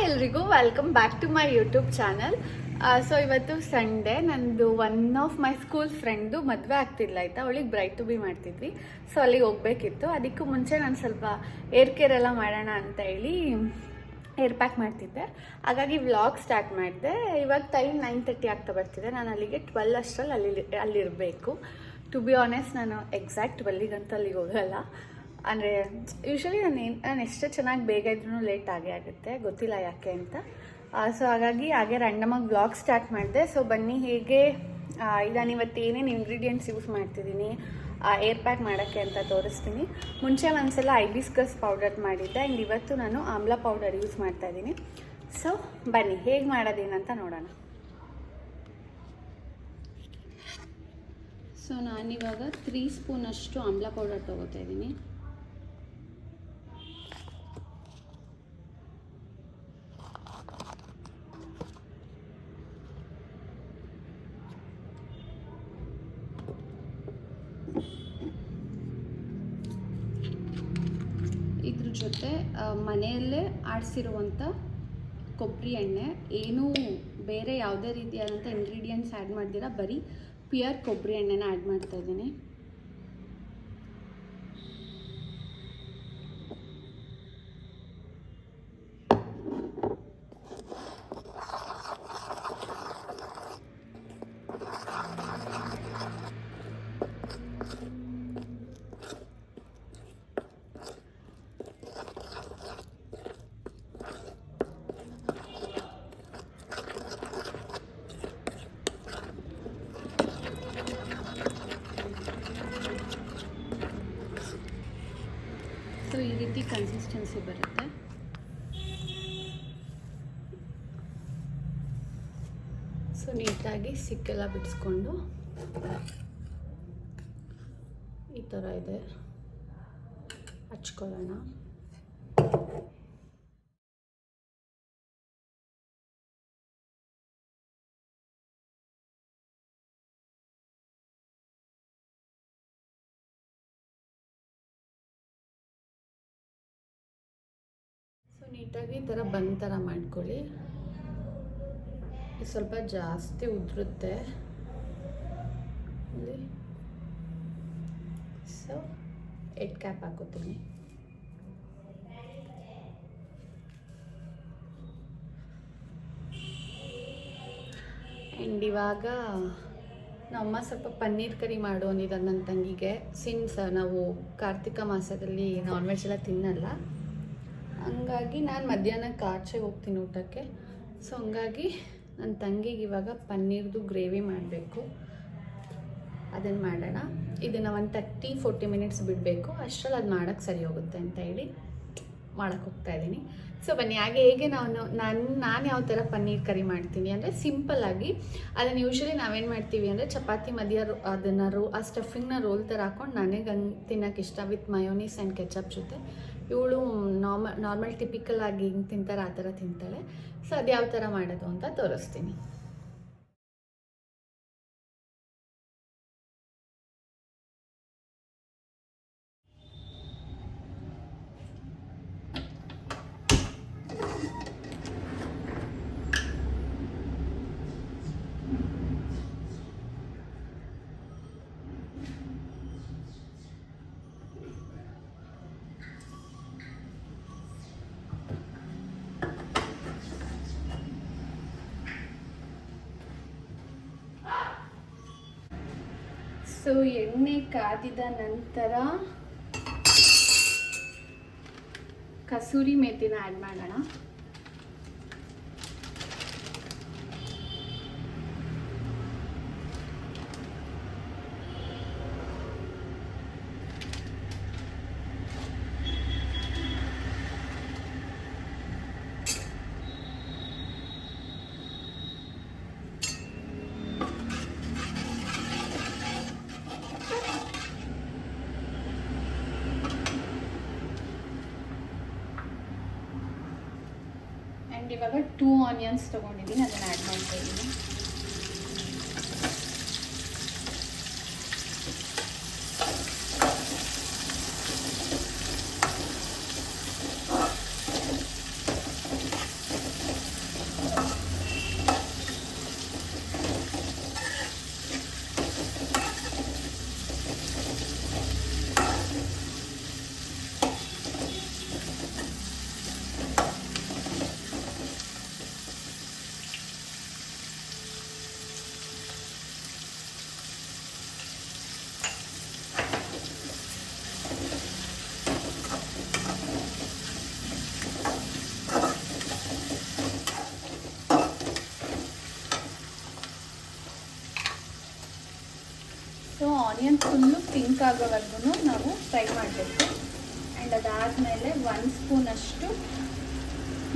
ಎಲ್ರಿಗೂ welcome back to my YouTube channel. So ಇವತ್ತು Sunday, ನಂದು ಒನ್ ಆಫ್ ಮೈ ಸ್ಕೂಲ್ ಫ್ರೆಂಡ್ದು ಮದುವೆ ಆಗ್ತಿಲ್ಲ ಆಯಿತಾ. ಅವಳಿಗೆ ಬ್ರೈಡ್ ಟು ಬಿ ಮಾಡ್ತಿದ್ವಿ. ಸೊ ಅಲ್ಲಿಗೆ ಹೋಗ್ಬೇಕಿತ್ತು. ಅದಕ್ಕೂ ಮುಂಚೆ ನಾನು ಸ್ವಲ್ಪ ಏರ್ ಕೇರ್ ಎಲ್ಲ ಮಾಡೋಣ ಅಂತ ಹೇಳಿ ಏರ್ ಪ್ಯಾಕ್ ಮಾಡ್ತಿದ್ದೆ. ಹಾಗಾಗಿ ವ್ಲಾಗ್ ಸ್ಟಾರ್ಟ್ ಮಾಡಿದೆ. ಇವಾಗ ಟೈಮ್ 9:30 ಆಗ್ತಾ ಬರ್ತಿದೆ. ನಾನು ಅಲ್ಲಿಗೆ 12 ಅಷ್ಟರಲ್ಲಿ ಅಲ್ಲಿರಬೇಕು. ಟು ಬಿ ಆನೆಸ್ಟ್, ನಾನು ಎಕ್ಸಾಕ್ಟ್ 12ಗಂತ ಅಲ್ಲಿಗೆ ಹೋಗಲ್ಲ. ಅಂದರೆ ಯೂಶ್ವಲಿ ನಾನು ಎಷ್ಟೇ ಚೆನ್ನಾಗಿ ಬೇಗ ಇದ್ರೂ ಲೇಟ್ ಆಗೇ ಆಗುತ್ತೆ, ಗೊತ್ತಿಲ್ಲ ಯಾಕೆ ಅಂತ. ಸೊ ಹಾಗಾಗಿ ಹಾಗೆ ರ್ಯಾಂಡಮಾಗಿ ವ್ಲಾಗ್ ಸ್ಟಾರ್ಟ್ ಮಾಡಿದೆ. ಸೊ ಬನ್ನಿ, ಹೇಗೆ ನಾನು ಇವತ್ತು ಏನೇನು ಇಂಗ್ರೀಡಿಯೆಂಟ್ಸ್ ಯೂಸ್ ಮಾಡ್ತಿದ್ದೀನಿ ಏರ್ ಪ್ಯಾಕ್ ಮಾಡೋಕ್ಕೆ ಅಂತ ತೋರಿಸ್ತೀನಿ. ಮುಂಚೆ ಒಂದ್ಸಲ ಹೈಬಿಸ್ಕಸ್ ಪೌಡರ್ ಮಾಡಿದ್ದೆ, ಆ್ಯಂಡ್ ಇವತ್ತು ನಾನು ಆಮ್ಲ ಪೌಡರ್ ಯೂಸ್ ಮಾಡ್ತಾಯಿದ್ದೀನಿ. ಸೊ ಬನ್ನಿ, ಹೇಗೆ ಮಾಡೋದೇನಂತ ನೋಡೋಣ. ಸೊ ನಾನಿವಾಗ 3 ಸ್ಪೂನಷ್ಟು ಆಮ್ಲ ಪೌಡರ್ ತೊಗೋತಾ ಇದ್ದೀನಿ. ಇದ್ರ ಜೊತೆ ಮನೆಯಲ್ಲೇ ಆಡಿಸಿರುವಂಥ ಕೊಬ್ಬರಿ ಎಣ್ಣೆ, ಏನೂ ಬೇರೆ ಯಾವುದೇ ರೀತಿಯಾದಂಥ ಇಂಗ್ರೀಡಿಯೆಂಟ್ಸ್ ಆ್ಯಡ್ ಮಾಡ್ದಿರ ಬರೀ ಪ್ಯೂರ್ ಕೊಬ್ಬರಿ ಎಣ್ಣೆನ ಆ್ಯಡ್ ಮಾಡ್ತಾ ಇದ್ದೀನಿ. ಸೊ ಈ ರೀತಿ ಕನ್ಸಿಸ್ಟೆನ್ಸಿ ಬರುತ್ತೆ. ಸೊ ನೀಟಾಗಿ ಸಿಕ್ಕೆಲ್ಲ ಬಿಡಿಸ್ಕೊಂಡು ಈ ಥರ ಇದೆ ಹಚ್ಕೊಳ್ಳೋಣ. ನೀಟಾಗಿ ಈ ಥರ ಬಂದ್ ಥರ ಮಾಡ್ಕೊಳ್ಳಿ. ಸ್ವಲ್ಪ ಜಾಸ್ತಿ ಉದುರುತ್ತೆ ಇಲ್ಲಿ. ಸೊ ಹೆಡ್ ಕ್ಯಾಪ್ ಹಾಕೋತೀನಿ. ಆ್ಯಂಡ್ ಇವಾಗ ನಮ್ಮಮ್ಮ ಸ್ವಲ್ಪ ಪನ್ನೀರ್ ಕರಿ ಮಾಡು ಅಂದಿದ್ದಾರೆ ನನ್ನ ತಂಗಿಗೆ. ಸಿನ್ಸ್ ನಾವು ಕಾರ್ತಿಕ ಮಾಸದಲ್ಲಿ ನಾನ್ ವೆಜ್ ಎಲ್ಲ ತಿನ್ನಲ್ಲ, ಹಂಗಾಗಿ ನಾನು ಮಧ್ಯಾಹ್ನಕ್ಕೆ ಆಚೆಗೆ ಹೋಗ್ತೀನಿ ಊಟಕ್ಕೆ. ಸೊ ಹಂಗಾಗಿ ನನ್ನ ತಂಗಿಗೆ ಇವಾಗ ಪನ್ನೀರ್ದು ಗ್ರೇವಿ ಮಾಡಬೇಕು. ಅದನ್ನು ಮಾಡೋಣ. ಇದನ್ನು ಒಂದು 30-40 ಮಿನಿಟ್ಸ್ ಬಿಡಬೇಕು. ಅಷ್ಟರಲ್ಲಿ ಅದು ಮಾಡೋಕ್ಕೆ ಸರಿ ಹೋಗುತ್ತೆ ಅಂತ ಹೇಳಿ ಮಾಡೋಕ್ಕೆ ಹೋಗ್ತಾಯಿದ್ದೀನಿ. ಸೊ ಬನ್ನಿ, ಹಾಗೆ ಹೇಗೆ ನಾನು ಯಾವ ಥರ ಪನ್ನೀರ್ ಕರಿ ಮಾಡ್ತೀನಿ ಅಂದರೆ ಸಿಂಪಲ್ಲಾಗಿ ಅದನ್ನು ಯೂಶ್ವಲಿ ನಾವೇನು ಮಾಡ್ತೀವಿ ಅಂದರೆ ಚಪಾತಿ ಮಧ್ಯ ಅದನ್ನು ಆ ಸ್ಟಫಿಂಗ್ನ ರೋಲ್ ಥರ ಹಾಕ್ಕೊಂಡು ನನಗೆ ಹಂಗೆ ತಿನ್ನೋಕ್ಕೆ ಇಷ್ಟ, ವಿತ್ ಮಯೋನೀಸ್ ಆ್ಯಂಡ್ ಕೆಚಪ್ ಜೊತೆ. ಇವಳು ನಾರ್ಮಲ್ ಟಿಪಿಕಲ್ ಆಗಿ ಹಿಂಗೆ ತಿಂತಾರೆ ಆ ಥರ ತಿಂತಾಳೆ. ಸೊ ಅದು ಯಾವ ಥರ ಮಾಡೋದು ಅಂತ ತೋರಿಸ್ತೀನಿ. ಸೊ ಎಣ್ಣೆ ಕಾದಿದ ನಂತರ ಕಸೂರಿ ಮೇಥಿನ ಆ್ಯಡ್ ಮಾಡೋಣ. ಇವಾಗ 2 ಆನಿಯನ್ಸ್ ತೊಗೊಂಡಿದ್ದೀನಿ, ಅದನ್ನು ಆ್ಯಡ್ ಮಾಡ್ತಾ ಇದ್ದೀನಿ. ಆನಿಯನ್ ಫುಲ್ಲು ಪಿಂಕ್ ಆಗೋವರೆಗೂ ನಾವು ಫ್ರೈ ಮಾಡಬೇಕು. ಆ್ಯಂಡ್ ಅದಾದಮೇಲೆ 1 ಸ್ಪೂನಷ್ಟು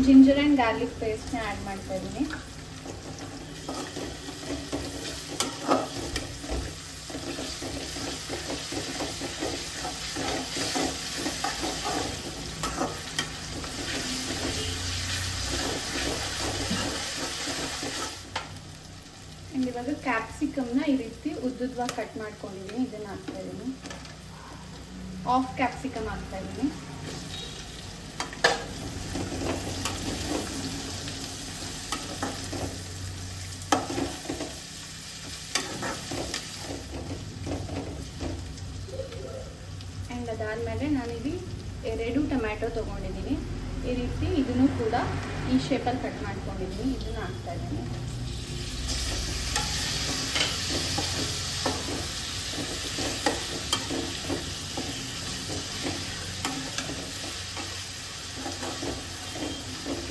ಜಿಂಜರ್ ಆ್ಯಂಡ್ ಗಾರ್ಲಿಕ್ ಪೇಸ್ಟ್ನ ಆ್ಯಡ್ ಮಾಡ್ತಾ ಇದ್ದೀನಿ. ಆ್ಯಂಡ್ ಇವಾಗ ಕ್ಯಾಪ್ಸಿಕಮ್ನ ಈ ರೀತಿ ಉದ್ದುದ್ವಾಗಿ ಕಟ್ ಮಾಡ್ಕೊಂಡಿದ್ದೀನಿ, ಇದನ್ನು ಹಾಕ್ತಾ ಇದ್ದೀನಿ. ಹಾಫ್ ಕ್ಯಾಪ್ಸಿಕಮ್ ಹಾಕ್ತಾ ಇದ್ದೀನಿ. ಆ್ಯಂಡ್ ಅದಾದಮೇಲೆ ನಾನಿಲ್ಲಿ 2 ಟೊಮ್ಯಾಟೊ ತೊಗೊಂಡಿದ್ದೀನಿ. ಈ ರೀತಿ ಇದನ್ನು ಕೂಡ ಈ ಶೇಪಲ್ಲಿ ಕಟ್ ಮಾಡ್ಕೊಂಡಿದ್ದೀನಿ, ಇದನ್ನು ಹಾಕ್ತಾ ಇದ್ದೀನಿ.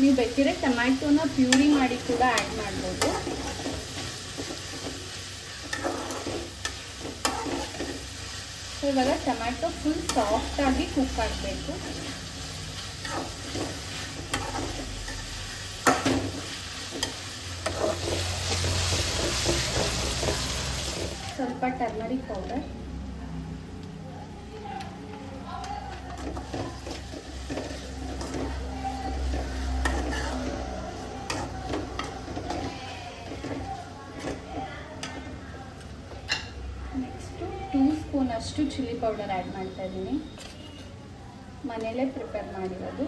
ನೀವು ಬೇಕಿದ್ರೆ ಟೊಮ್ಯಾಟೋನ ಪ್ಯೂರಿ ಮಾಡಿ ಕೂಡ ಆ್ಯಡ್ ಮಾಡ್ಬೋದು. ಸೊ ಇವಾಗ ಟೊಮ್ಯಾಟೊ ಫುಲ್ ಸಾಫ್ಟಾಗಿ ಕುಕ್ ಆಗಬೇಕು. ಸ್ವಲ್ಪ ಟರ್ಮರಿಕ್ ಪೌಡರ್, ನೆಕ್ಸ್ಟು 2 ಸ್ಪೂನಷ್ಟು ಚಿಲ್ಲಿ ಪೌಡರ್ ಆ್ಯಡ್ ಮಾಡ್ತಾ ಇದ್ದೀನಿ, ಮನೆಯಲ್ಲೇ ಪ್ರಿಪೇರ್ ಮಾಡಿರೋದು.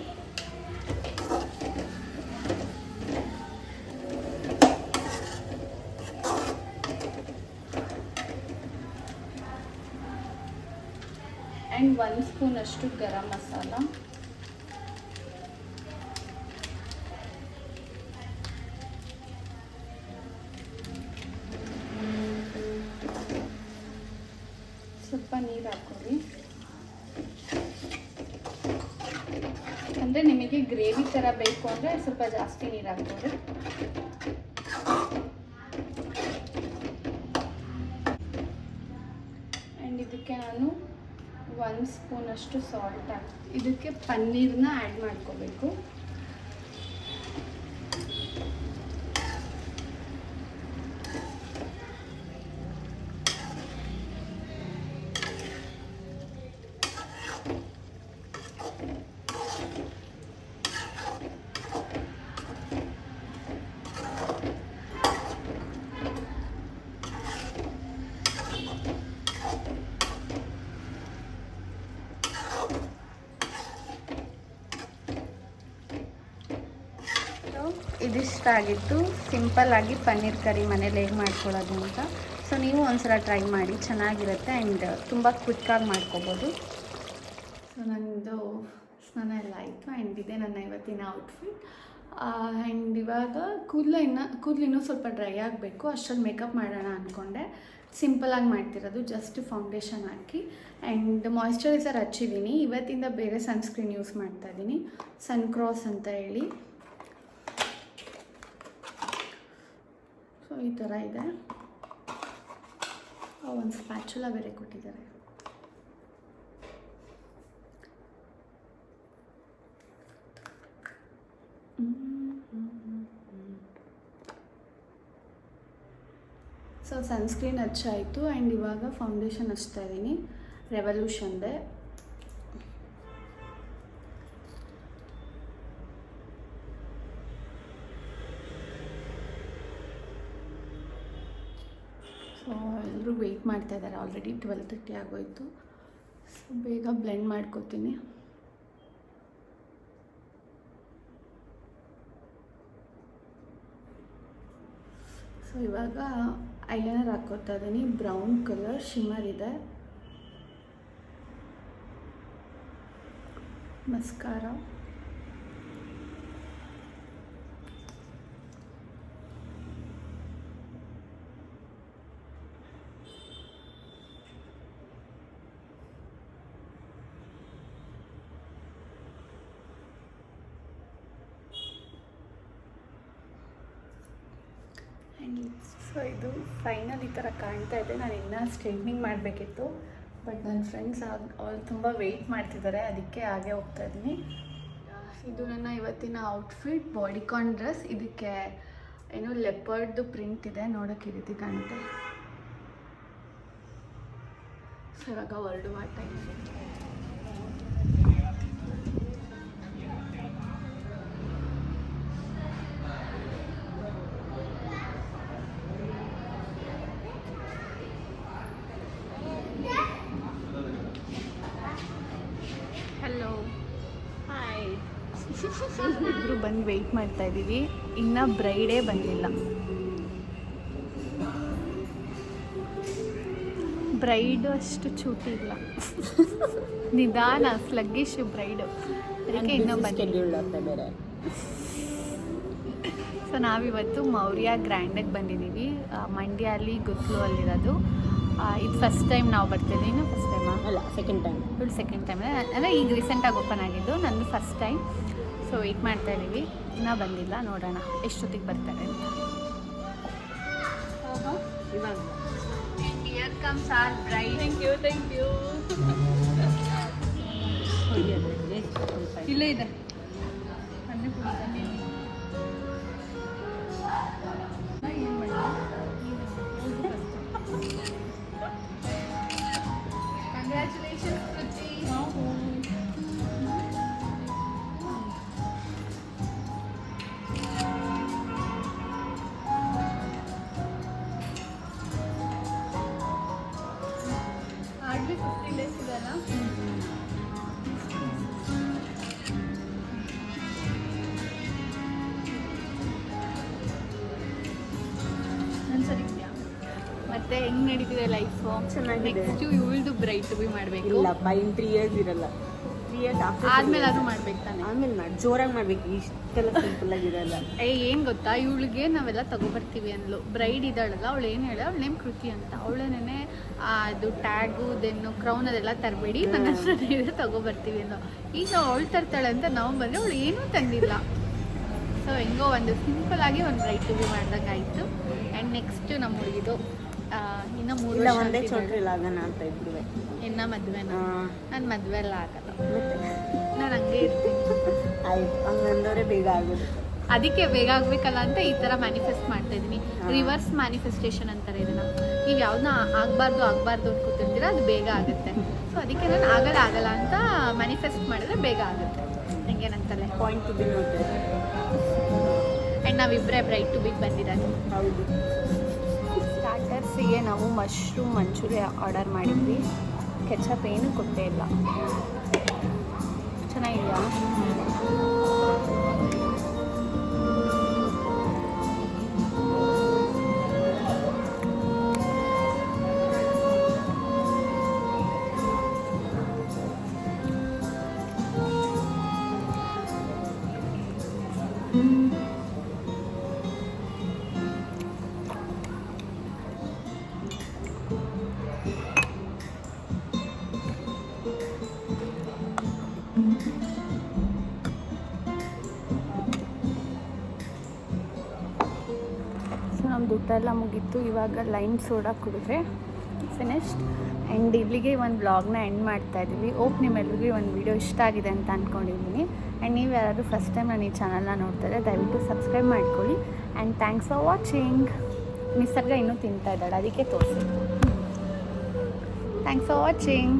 ಆ್ಯಂಡ್ 1 ಸ್ಪೂನಷ್ಟು ಗರಂ ಮಸಾಲ, ಸ್ವಲ್ಪ ನೀರು ಹಾಕೊಳ್ಳಿ. ಅಂದರೆ ನಿಮಗೆ ಗ್ರೇವಿ ಥರ ಬೇಕು ಅಂದರೆ ಸ್ವಲ್ಪ ಜಾಸ್ತಿ ನೀರು ಹಾಕ್ಕೊಳ್ಳಿ. ಆ್ಯಂಡ್ ಇದಕ್ಕೆ ನಾನು 1 ಸ್ಪೂನಷ್ಟು ಸಾಲ್ಟ್ ಇದಕ್ಕೆ ಪನ್ನೀರನ್ನ ಆ್ಯಡ್ ಮಾಡ್ಕೋಬೇಕು. ಇದಿಷ್ಟ ಆಗಿತ್ತು ಸಿಂಪಲ್ಲಾಗಿ ಪನ್ನೀರ್ ಕರಿ ಮನೇಲಿ ಹೇಗೆ ಮಾಡ್ಕೊಳ್ಳೋದು ಅಂತ. ಸೊ ನೀವು ಒಂದ್ಸಲ ಟ್ರೈ ಮಾಡಿ, ಚೆನ್ನಾಗಿರುತ್ತೆ ಆ್ಯಂಡ್ ತುಂಬ ಕ್ವಿಕ್ಕಾಗಿ ಮಾಡ್ಕೋಬೋದು. ಸೊ ನನ್ನದು ಸ್ನಾನ ಎಲ್ಲ ಆಯಿತು ಆ್ಯಂಡ್ ಇದೆ ನನ್ನ ಇವತ್ತಿನ ಔಟ್ಫಿಟ್. ಆ್ಯಂಡ್ ಇವಾಗ ಕೂದಲು ಸ್ವಲ್ಪ ಡ್ರೈ ಆಗಬೇಕು, ಅಷ್ಟರಲ್ಲಿ ಮೇಕಪ್ ಮಾಡೋಣ ಅಂದ್ಕೊಂಡೆ. ಸಿಂಪಲಾಗಿ ಮಾಡ್ತಿರೋದು, ಜಸ್ಟ್ ಫೌಂಡೇಶನ್ ಹಾಕಿ ಆ್ಯಂಡ್ ಮಾಯಿಶ್ಚರೈಸರ್ ಹಚ್ಚಿದ್ದೀನಿ. ಇವತ್ತಿಂದ ಬೇರೆ ಸನ್ಸ್ಕ್ರೀನ್ ಯೂಸ್ ಮಾಡ್ತಾಯಿದ್ದೀನಿ, ಸನ್ಕ್ರಾಸ್ ಅಂತ ಹೇಳಿ. ಸೊ ಈ ಥರ ಇದೆ. ಒಂದು ಸ್ಪ್ಯಾಚುಲ ಬೇರೆ ಕೊಟ್ಟಿದ್ದಾರೆ. ಸೊ ಸನ್ಸ್ಕ್ರೀನ್ ಹಚ್ಚಾಯಿತು ಆ್ಯಂಡ್ ಇವಾಗ ಫೌಂಡೇಶನ್ ಹಚ್ತಾ ಇದ್ದೀನಿ, ರೆವಲ್ಯೂಷನ್ದೆ. ಸೊ ಎಲ್ಲರೂ ವೆಯ್ಟ್ ಮಾಡ್ತಾ ಇದ್ದಾರೆ, ಆಲ್ರೆಡಿ 12:30 ಆಗೋಯಿತು. ಸೊ ಬೇಗ ಬ್ಲೆಂಡ್ ಮಾಡ್ಕೋತೀನಿ. ಸೊ ಇವಾಗ ಐಲೈನರ್ ಹಾಕ್ಕೋತಾ ಇದ್ದೀನಿ, ಬ್ರೌನ್ ಕಲರ್ ಶಿಮ್ಮರ್ ಇದೆ. ಮಸ್ಕಾರ, ಸೊ ಇದು ಫೈನಲ್ ಈ ಥರ ಕಾಣ್ತಾ ಇದೆ. ನಾನು ಇನ್ನೂ ಸ್ಟ್ರೈಟ್ನಿಂಗ್ ಮಾಡಬೇಕಿತ್ತು, ಬಟ್ ನನ್ನ ಫ್ರೆಂಡ್ಸ್ ಅವ್ರು ತುಂಬ ವೆಯ್ಟ್ ಮಾಡ್ತಿದ್ದಾರೆ, ಅದಕ್ಕೆ ಹಾಗೆ ಹೋಗ್ತಾ ಇದ್ದೀನಿ. ಇದು ನನ್ನ ಇವತ್ತಿನ ಔಟ್ಫಿಟ್, ಬಾಡಿಕಾನ್ ಡ್ರೆಸ್. ಇದಕ್ಕೆ ಏನೋ ಲೆಪರ್ಡ್ದು ಪ್ರಿಂಟ್ ಇದೆ, ನೋಡೋಕ್ಕೆ ಈ ರೀತಿ ಕಾಣುತ್ತೆ. ಸೊ ಇವಾಗ ಹೊರಡುವ ಟೈಮ್. Hello, hi. ಇಬ್ಬರು ಬಂದು ವೆಯ್ಟ್ ಮಾಡ್ತಾ ಇದ್ದೀವಿ. ಇನ್ನು ಬ್ರೈಡೇ ಬಂದಿಲ್ಲ. ಬ್ರೈಡು ಅಷ್ಟು ಚೂಟಿ ಇಲ್ಲ, ನಿಧಾನ ಸ್ಲಗ್ಗಿಶ್ ಬ್ರೈಡು, ಅದಕ್ಕೆ ಇನ್ನೂ ಬಂದಿಲ್ಲ ಬೇರೆ. ಸೊ ನಾವಿವತ್ತು ಮೌರ್ಯ ಗ್ರ್ಯಾಂಡಿಗೆ ಬಂದಿದ್ದೀವಿ. ಮಂಡ್ಯಲ್ಲಿ ಗುತ್ಲು ಅಲ್ಲಿರೋದು. ಇದು ಫಸ್ಟ್ ಟೈಮ್ ನಾವು ಬರ್ತಿದ್ದೀವಿ. ಇನ್ನು ಫಸ್ಟ್ ಟೈಮಾ? ಅಲ್ಲ, ಸೆಕೆಂಡ್ ಟೈಮ್. ಇವಳು ಸೆಕೆಂಡ್ ಟೈಮ್ ಅಂದರೆ ಈಗ ರೀಸೆಂಟಾಗಿ ಓಪನ್ ಆಗಿದ್ದು, ನಂದು ಫಸ್ಟ್ ಟೈಮ್. ಸೊ ವೆಯ್ಟ್ ಮಾಡ್ತಾ ಇದ್ದೀವಿ, ಇನ್ನೂ ಬಂದಿಲ್ಲ. ನೋಡೋಣ ಎಷ್ಟೊತ್ತಿಗೆ ಬರ್ತಾರೆ ಅಂತ. ಇವಾಗ here comes our bride. Thank you. ಇಲ್ಲೇ ಇದೆ. Congratulations, Kruti. Hardly 15 days ಇದೆಲ್ಲ. ಮತ್ತೆ ಹೆಂಗ್ ನಡೀತಿದೆ ಲೈಫು? ಚೆನ್ನಾಗಿದೆ. ನೆಕ್ಸ್ಟ್ ಇವಳ್ದು ಬ್ರೈಟ್ ಟು ಬಿ ಮಾಡಬೇಕು. ಇಲ್ಲಪ್ಪ, ಇನ್ನು 3 years ಇರಲ್ಲ. 3 years ಆದ್ಮೇಲೆ ಅದು ಮಾಡ್ಬೇಕು ತಾನೆ. ಆಮೇಲೆ ಮಾಡಿ ಜೋರಾಗಿ ಮಾಡ್ಬೇಕು, ಇಷ್ಟೆಲ್ಲ ಸಿಂಪಲ್ ಆಗಿರಲ್ಲ. ಏನು ಗೊತ್ತಾ, ಇವಳಿಗೆ ನಾವೆಲ್ಲ ತಗೊಬರ್ತೀವಿ ಅಂದ್ಲು. ಬ್ರೈಡ್ ಇದ್ದಾಳಲ್ಲ, ಅವಳು ಏನು ಹೇಳ, ಅವಳು ನೇಮ್ ಕೃತಿ ಅಂತ. ಅವಳೇನೆ ಅದು ಟ್ಯಾಗು ದೆನ್ನು ಕ್ರೌನ್ ಅದೆಲ್ಲ ತರಬೇಡಿ, ನನ್ನ ಹತ್ರ ತಗೊಬರ್ತೀವಿ ಅಂದು. ಈಗ ಅವಳು ತರ್ತಾಳೆ ಅಂತ ನಾವು ಬಂದರೆ ಅವಳು ಏನೂ ತಂದಿಲ್ಲ. ಸೊ ಹೆಂಗೋ ಒಂದು ಸಿಂಪಲ್ ಆಗಿ ಒಂದು ಬ್ರೈಟ್ ಟು ಬಿ ಮಾಡ್ದಂಗೆ ಆಯಿತು. ಆ್ಯಂಡ್ ನೆಕ್ಸ್ಟ್ ನಮ್ಮ ಹುಡುಗಿದು ಇನ್ನು 3 ವರ್ಷ ಒಂದೇ ಚೋಟ್ರಿಲ್ಲ ಆಗೋಣ ಅಂತ ಇದ್ವಿ. ಇನ್ನು ಮದುವೆನ? ನಾನು ಮದುವೆ ಎಲ್ಲ ಆಗಲ್ಲ, ನಾನು ಹಂಗೆ ಇರ್ತೀನಿ. ಆಯ್ತು, ಹಂಗಂದವ್ರೆ ಬೇಗ ಆಗೋದು. ಅದಕ್ಕೆ ಬೇಗ ಆಗಬೇಕಲ್ಲ ಅಂತ ಈ ಥರ ಮ್ಯಾನಿಫೆಸ್ಟ್ ಮಾಡ್ತಾ ಇದ್ದೀನಿ. ರಿವರ್ಸ್ ಮ್ಯಾನಿಫೆಸ್ಟೇಷನ್ ಅಂತಾರೆ ಇದನ್ನು. ನೀವು ಯಾವ್ದನ್ನ ಆಗಬಾರ್ದು ಅಂತ ಕೂತಿರ್ತೀರ, ಅದು ಬೇಗ ಆಗುತ್ತೆ. ಸೊ ಅದಕ್ಕೆ ನಾನು ಆಗಲ್ಲ ಅಂತ ಮ್ಯಾನಿಫೆಸ್ಟ್ ಮಾಡಿದ್ರೆ ಬೇಗ ಆಗುತ್ತೆ. ಹೆಂಗೇನಂತಲೇ ಪಾಯಿಂಟ್ ಟು ಬಿ ನೋಡ್ತೇವೆ. ಆ್ಯಂಡ್ ನಾವಿಬ್ಬರೇ ಬ್ರೈಟ್ ಟು ಬಿಗ್ ಬಂದಿರೋದು. ಹೌದು. ಸ್ಟಾರ್ಟರ್ಸಿಗೆ ನಾವು ಮಶ್ರೂಮ್ ಮಂಚೂರಿಯ ಆರ್ಡರ್ ಮಾಡಿದ್ವಿ. ಕೆಚಪ್ ಏನೂ ಕೊಟ್ಟೇ ಇಲ್ಲ. ಚೆನ್ನಾಗಿದೆಯಾ? ಸೊ ನಮ್ದು ಊಟ ಎಲ್ಲ ಮುಗೀತು. ಇವಾಗ ಲೈಮ್ ಸೋಡಾ ಕುಡಿದ್ರೆ ಫಿನಿಶ್ಡ್. ಆ್ಯಂಡ್ ಇಲ್ಲಿಗೆ ಒಂದು ವ್ಲಾಗ್ನ ಎಂಡ್ ಮಾಡ್ತಾ ಇದ್ದೀವಿ. ಓಪ್ ನಿಮ್ಮೆಲ್ಲರಿಗೂ ಒಂದು ವಿಡಿಯೋ ಇಷ್ಟ ಆಗಿದೆ ಅಂತ ಅಂದ್ಕೊಂಡಿದ್ದೀನಿ. ಆ್ಯಂಡ್ ನೀವು ಯಾರಾದರೂ ಫಸ್ಟ್ ಟೈಮ್ ನಾನು ಈ ಚಾನಲ್ನ ನೋಡ್ತಾರೆ, ದಯವಿಟ್ಟು ಸಬ್ಸ್ಕ್ರೈಬ್ ಮಾಡ್ಕೊಳ್ಳಿ. And thanks for watching. ನಿಸರ್ಗ ಇನ್ನೂ ತಿಂತಾ ಇದ್ದಾಳೆ, ಅದಕ್ಕೆ ತೋರಿಸಿ. Thanks for watching.